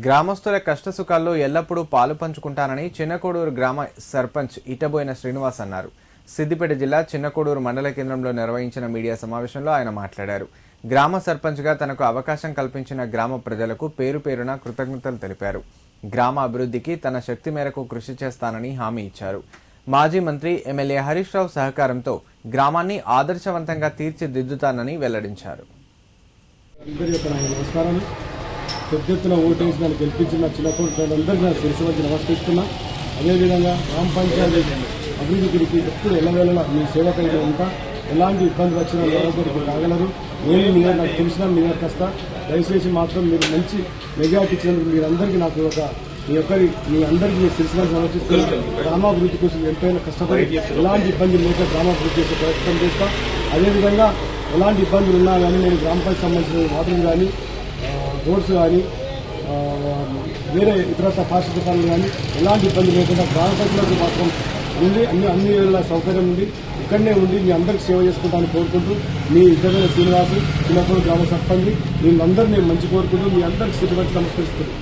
గ్రామస్తుల కష్టసుఖాల్లో ఎల్లప్పుడూ పాలు పంచుకుంటానని చిన్నకోడూరు గ్రామ సర్పంచ్ ఇటబోయిన శ్రీనివాస్ అన్నారు. సిద్దిపేట జిల్లా చిన్నకోడూరు మండల కేంద్రంలో నిర్వహించిన మీడియా సమావేశంలో ఆయన మాట్లాడారు. గ్రామ సర్పంచ్గా తనకు అవకాశం కల్పించిన గ్రామ ప్రజలకు పేరు పేరున కృతజ్ఞతలు తెలిపారు. గ్రామ అభివృద్ధికి తన శక్తి మేరకు కృషి చేస్తానని హామీ ఇచ్చారు. మాజీ మంత్రి ఎమ్మెల్యే హరీష్ రావు సహకారంతో గ్రామాన్ని ఆదర్శవంతంగా తీర్చిదిద్దుతానని వెల్లడించారు. పెద్ద ఎత్తున ఓటేసి నన్ను గెలిపించిన చిన్నకోడు ప్రజలందరికీ నా శిరస్సు వచ్చి నమస్కరిస్తున్నా. అదేవిధంగా గ్రామ పంచాయతీ అభివృద్ధికి ఎప్పుడు ఎల్లవేళలా మీ సేవ కలిగి ఉంటా. ఎలాంటి ఇబ్బంది వచ్చినా మీ దగ్గరికి రాగలరు. నేను మీ నాకు తెలిసిన మీ దగ్గరికి వస్తా. దయచేసి మాత్రం మీరు మంచి మెజార్టీ ఇచ్చినందుకు మీరందరికీ నాకు మీ అందరికీ మీ శిరస్సును సమర్పిస్తున్నా. గ్రామాభివృద్ధి కోసం ఎంతైనా కష్టపడి ఎలాంటి ఇబ్బంది లేక గ్రామాభివృద్ధి చేసే ప్రయత్నం చేస్తా. అదేవిధంగా ఎలాంటి ఇబ్బందులు ఉన్నా కానీ నేను గ్రామ పంచాయతీ సంబంధించిన వాటర్ కానీ రోడ్స్ కానీ వేరే ఇతరత్ర పారిశుద్ధ్య పనులు కానీ ఎలాంటి ఇబ్బంది లేకుండా గ్రామ ప్రజలకు మాత్రం ఉంది అన్ని వేళ సౌకర్యం ఉంది. ఇక్కడనే ఉండి మీ అందరికీ సేవ చేసుకుంటానని కోరుకుంటూ మీ ఇద్దరు శ్రీనివాసు చిన్నప్పుడు గ్రామ సర్పంచ్ వీళ్ళందరూ నేను మంచి కోరుకుంటూ మీ అందరికీ సిద్ధపడి నమస్కరిస్తున్నాను.